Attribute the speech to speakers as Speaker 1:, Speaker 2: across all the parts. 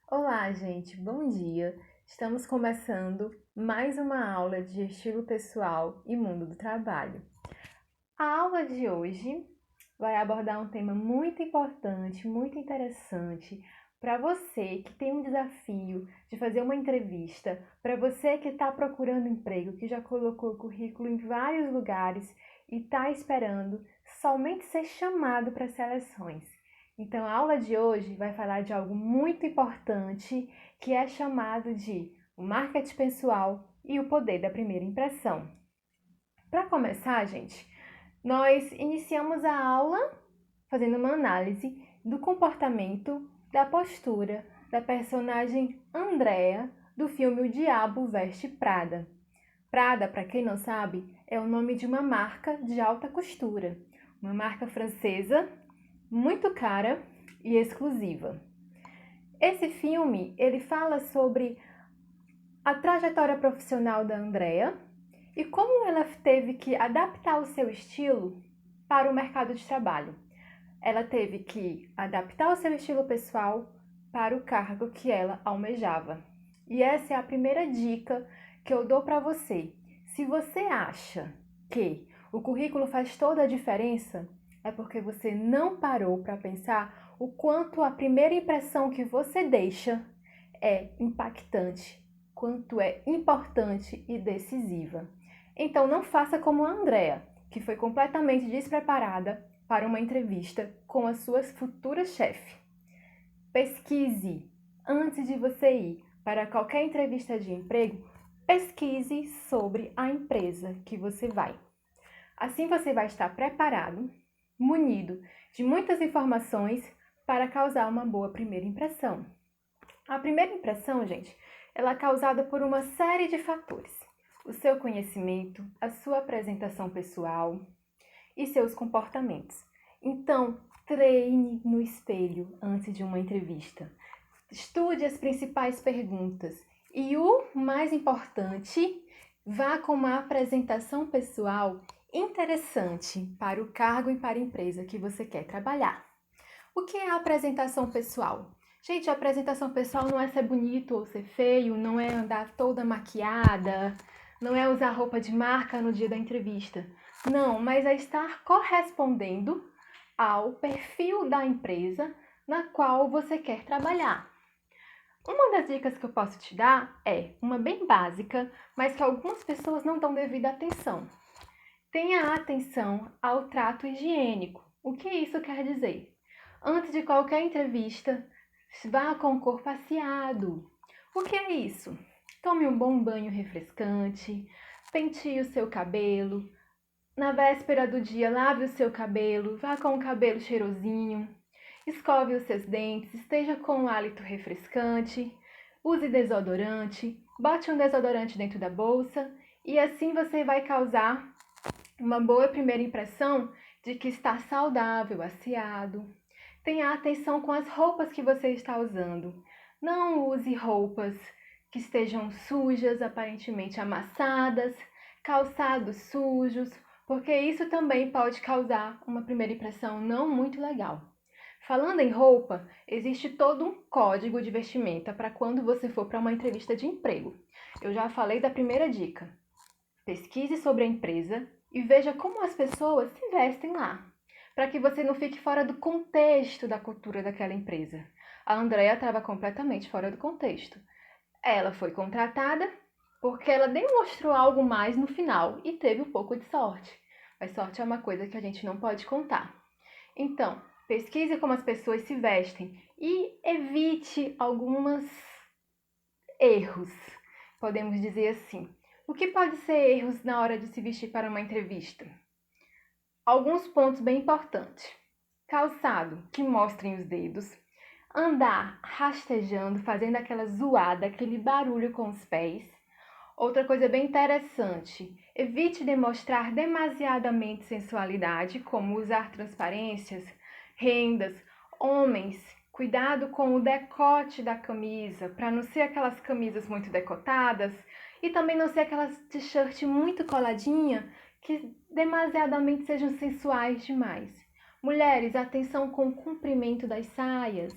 Speaker 1: Olá, gente, bom dia! Estamos começando mais uma aula de estilo pessoal e mundo do trabalho. A aula de hoje vai abordar um tema muito importante, muito interessante para você que tem um desafio de fazer uma entrevista, para você que está procurando emprego, que já colocou o currículo em vários lugares e está esperando somente ser chamado para seleções. Então, a aula de hoje vai falar de algo muito importante que é chamado de o marketing pessoal e o poder da primeira impressão. Para começar, gente, nós iniciamos a aula fazendo uma análise do comportamento, da postura da personagem Andrea do filme O Diabo Veste Prada. Prada, para quem não sabe, é o nome de uma marca de alta costura, uma marca francesa muito cara e exclusiva. Esse filme, ele fala sobre a trajetória profissional da Andrea e como ela teve que adaptar o seu estilo para o mercado de trabalho. Ela teve que adaptar o seu estilo pessoal para o cargo que ela almejava. E essa é a primeira dica que eu dou para você. Se você acha que o currículo faz toda a diferença, é porque você não parou para pensar o quanto a primeira impressão que você deixa é impactante, quanto é importante e decisiva. Então não faça como a Andrea, que foi completamente despreparada para uma entrevista com a sua futura chefe. Pesquise antes de você ir para qualquer entrevista de emprego, pesquise sobre a empresa que você vai. Assim você vai estar preparado, munido de muitas informações para causar uma boa primeira impressão. A primeira impressão, gente, ela é causada por uma série de fatores. O seu conhecimento, a sua apresentação pessoal e seus comportamentos. Então, treine no espelho antes de uma entrevista. Estude as principais perguntas e o mais importante, vá com uma apresentação pessoal interessante para o cargo e para a empresa que você quer trabalhar. O que é a apresentação pessoal? Gente, a apresentação pessoal não é ser bonito ou ser feio, não é andar toda maquiada, não é usar roupa de marca no dia da entrevista. Não, mas é estar correspondendo ao perfil da empresa na qual você quer trabalhar. Uma das dicas que eu posso te dar é uma bem básica, mas que algumas pessoas não dão devida atenção. Tenha atenção ao trato higiênico. O que isso quer dizer? Antes de qualquer entrevista, vá com o corpo asseado. O que é isso? Tome um bom banho refrescante, penteie o seu cabelo. Na véspera do dia, lave o seu cabelo, vá com o cabelo cheirosinho. Escove os seus dentes, esteja com um hálito refrescante. Use desodorante, bote um desodorante dentro da bolsa e assim você vai causar uma boa primeira impressão de que está saudável, aseado. Tenha atenção com as roupas que você está usando. Não use roupas que estejam sujas, aparentemente amassadas, calçados sujos, porque isso também pode causar uma primeira impressão não muito legal. Falando em roupa, existe todo um código de vestimenta para quando você for para uma entrevista de emprego. Eu já falei da primeira dica. Pesquise sobre a empresa e veja como as pessoas se vestem lá, para que você não fique fora do contexto da cultura daquela empresa. A Andrea estava completamente fora do contexto. Ela foi contratada porque ela demonstrou algo mais no final e teve um pouco de sorte. Mas sorte é uma coisa que a gente não pode contar. Então, pesquise como as pessoas se vestem e evite alguns erros, podemos dizer assim. O que pode ser erros na hora de se vestir para uma entrevista? Alguns pontos bem importantes. Calçado que mostrem os dedos. Andar rastejando, fazendo aquela zoada, aquele barulho com os pés. Outra coisa bem interessante, evite demonstrar demasiadamente sensualidade, como usar transparências, rendas. Homens, cuidado com o decote da camisa, para não ser aquelas camisas muito decotadas e também não ser aquelas t-shirt muito coladinha que demasiadamente sejam sensuais demais. Mulheres, atenção com o comprimento das saias.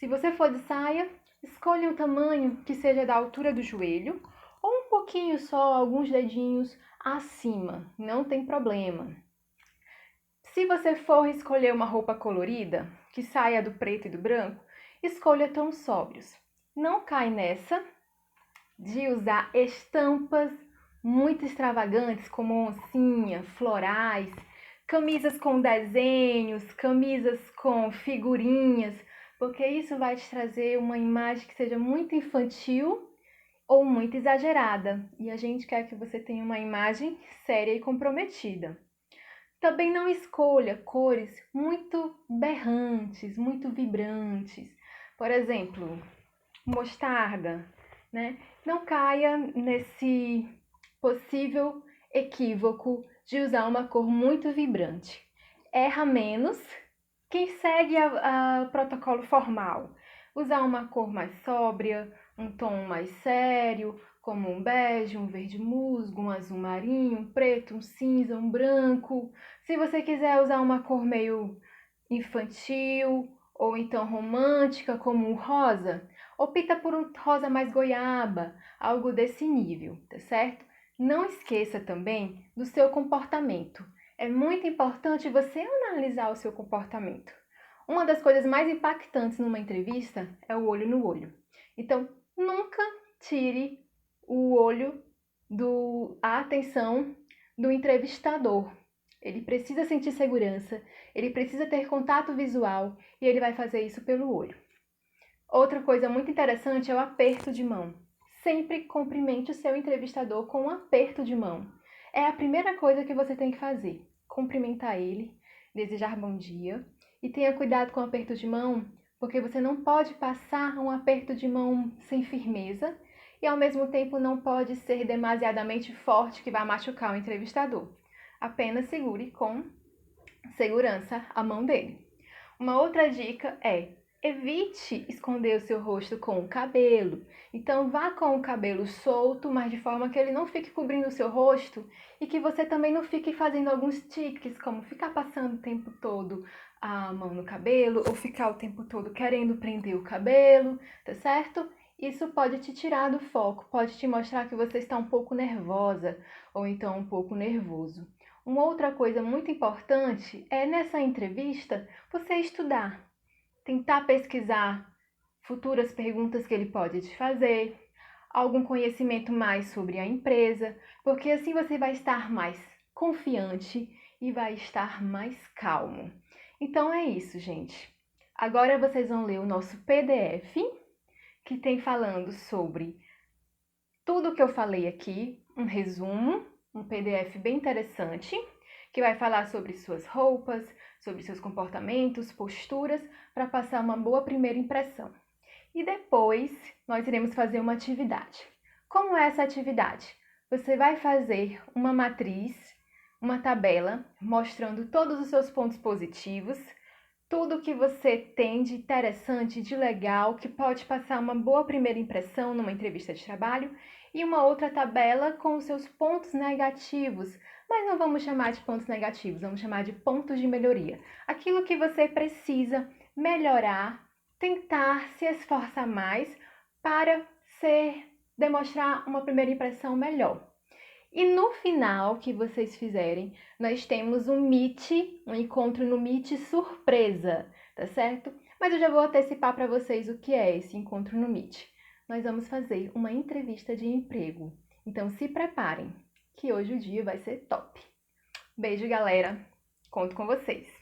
Speaker 1: Se você for de saia, escolha um tamanho que seja da altura do joelho ou um pouquinho só, alguns dedinhos acima, não tem problema. Se você for escolher uma roupa colorida, que saia do preto e do branco, escolha tons sóbrios. Não cai nessa de usar estampas muito extravagantes, como oncinha, florais, camisas com desenhos, camisas com figurinhas, porque isso vai te trazer uma imagem que seja muito infantil ou muito exagerada. E a gente quer que você tenha uma imagem séria e comprometida. Também não escolha cores muito berrantes, muito vibrantes. Por exemplo, mostarda, né? Não caia nesse possível equívoco de usar uma cor muito vibrante. Erra menos quem segue o protocolo formal. Usar uma cor mais sóbria, um tom mais sério, como um bege, um verde musgo, um azul marinho, um preto, um cinza, um branco. Se você quiser usar uma cor meio infantil ou então romântica, como um rosa, opta por um rosa mais goiaba, algo desse nível, tá certo? Não esqueça também do seu comportamento. É muito importante você analisar o seu comportamento. Uma das coisas mais impactantes numa entrevista é o olho no olho. Então, nunca tire o olho a atenção do entrevistador. Ele precisa sentir segurança, ele precisa ter contato visual e ele vai fazer isso pelo olho. Outra coisa muito interessante é o aperto de mão. Sempre cumprimente o seu entrevistador com um aperto de mão. É a primeira coisa que você tem que fazer. Cumprimentar ele, desejar bom dia e tenha cuidado com o aperto de mão, porque você não pode passar um aperto de mão sem firmeza e ao mesmo tempo não pode ser demasiadamente forte que vai machucar o entrevistador. Apenas segure com segurança a mão dele. Uma outra dica é: evite esconder o seu rosto com o cabelo. Então vá com o cabelo solto, mas de forma que ele não fique cobrindo o seu rosto e que você também não fique fazendo alguns tiques, como ficar passando o tempo todo a mão no cabelo ou ficar o tempo todo querendo prender o cabelo, tá certo? Isso pode te tirar do foco, pode te mostrar que você está um pouco nervosa ou então um pouco nervoso. Uma outra coisa muito importante é nessa entrevista você estudar, tentar pesquisar futuras perguntas que ele pode te fazer, algum conhecimento mais sobre a empresa, porque assim você vai estar mais confiante e vai estar mais calmo. Então é isso, gente. Agora vocês vão ler o nosso PDF, que tem falando sobre tudo o que eu falei aqui, um resumo, um PDF bem interessante, que vai falar sobre suas roupas, sobre seus comportamentos, posturas, para passar uma boa primeira impressão. E depois nós iremos fazer uma atividade. Como é essa atividade? Você vai fazer uma matriz, uma tabela, mostrando todos os seus pontos positivos, tudo que você tem de interessante, de legal, que pode passar uma boa primeira impressão numa entrevista de trabalho, e uma outra tabela com os seus pontos negativos, mas não vamos chamar de pontos negativos, vamos chamar de pontos de melhoria. Aquilo que você precisa melhorar, tentar se esforçar mais para demonstrar uma primeira impressão melhor. E no final que vocês fizerem, nós temos um Meet, um encontro no Meet surpresa, tá certo? Mas eu já vou antecipar para vocês o que é esse encontro no Meet. Nós vamos fazer uma entrevista de emprego. Então se preparem, que hoje o dia vai ser top. Beijo, galera. Conto com vocês.